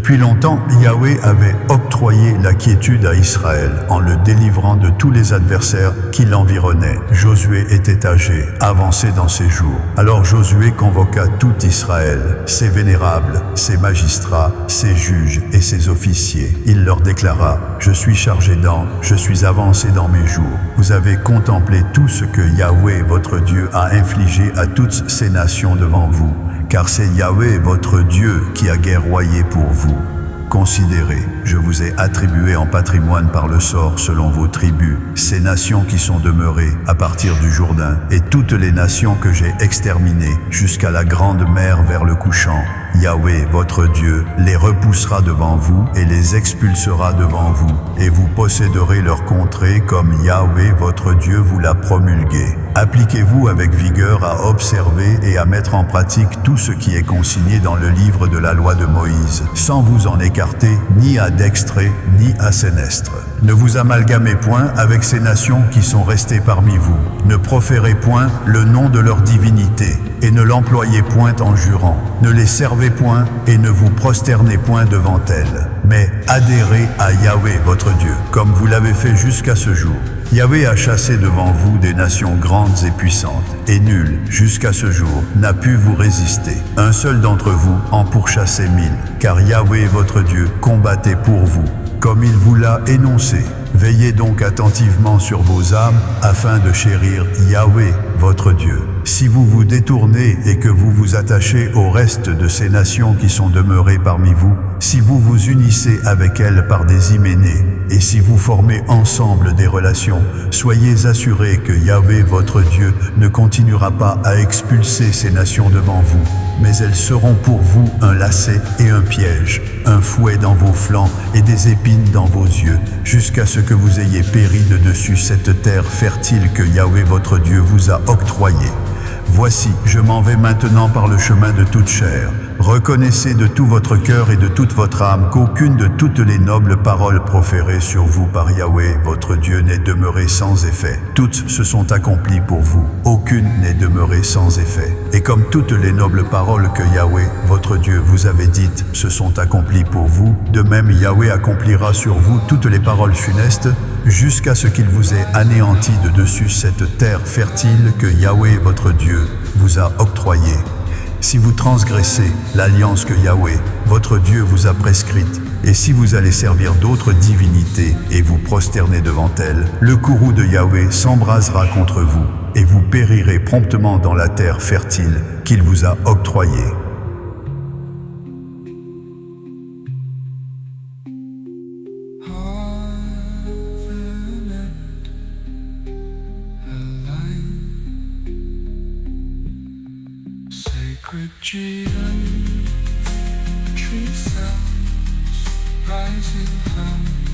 Depuis longtemps, Yahweh avait octroyé la quiétude à Israël en le délivrant de tous les adversaires qui l'environnaient. Josué était âgé, avancé dans ses jours. Alors Josué convoqua tout Israël, ses vénérables, ses magistrats, ses juges et ses officiers. Il leur déclara: Je suis chargé je suis avancé dans mes jours. Vous avez contemplé tout ce que Yahweh, votre Dieu, a infligé à toutes ces nations devant vous, car c'est Yahweh, votre Dieu, qui a guerroyé pour vous. Considérez, je vous ai attribué en patrimoine par le sort selon vos tribus, ces nations qui sont demeurées à partir du Jourdain, et toutes les nations que j'ai exterminées jusqu'à la grande mer vers le couchant. Yahweh, votre Dieu, les repoussera devant vous et les expulsera devant vous, et vous posséderez leur contrée comme Yahweh, votre Dieu, vous l'a promulgué. Appliquez-vous avec vigueur à observer et à mettre en pratique tout ce qui est consigné dans le livre de la loi de Moïse, sans vous en écarter ni à dextre ni à sénestre. Ne vous amalgamez point avec ces nations qui sont restées parmi vous. Ne proférez point le nom de leur divinité, et ne l'employez point en jurant. Ne les servez point et ne vous prosternez point devant elles, mais adhérez à Yahweh votre Dieu, comme vous l'avez fait jusqu'à ce jour. Yahweh a chassé devant vous des nations grandes et puissantes, et nul, jusqu'à ce jour, n'a pu vous résister. Un seul d'entre vous en pourchassait 1000, car Yahweh votre Dieu combattait pour vous, comme il vous l'a énoncé. Veillez donc attentivement sur vos âmes, afin de chérir Yahweh votre Dieu. Si vous vous détournez et que vous vous attachez au reste de ces nations qui sont demeurées parmi vous, si vous vous unissez avec elles par des hyménées, et si vous formez ensemble des relations, soyez assurés que Yahweh votre Dieu ne continuera pas à expulser ces nations devant vous, mais elles seront pour vous un lacet et un piège, un fouet dans vos flancs et des épines dans vos yeux, jusqu'à ce que vous ayez péri de dessus cette terre fertile que Yahweh votre Dieu vous a octroyée. Voici, je m'en vais maintenant par le chemin de toute chair. Reconnaissez de tout votre cœur et de toute votre âme qu'aucune de toutes les nobles paroles proférées sur vous par Yahweh, votre Dieu, n'est demeurée sans effet. Toutes se sont accomplies pour vous. Aucune n'est demeurée sans effet. Et comme toutes les nobles paroles que Yahweh, votre Dieu, vous avait dites se sont accomplies pour vous, de même Yahweh accomplira sur vous toutes les paroles funestes, jusqu'à ce qu'il vous ait anéanti de dessus cette terre fertile que Yahweh, votre Dieu, vous a octroyée. Si vous transgressez l'alliance que Yahweh, votre Dieu, vous a prescrite, et si vous allez servir d'autres divinités et vous prosterner devant elles, le courroux de Yahweh s'embrasera contre vous, et vous périrez promptement dans la terre fertile qu'il vous a octroyée. Sacred tree sounds rising high.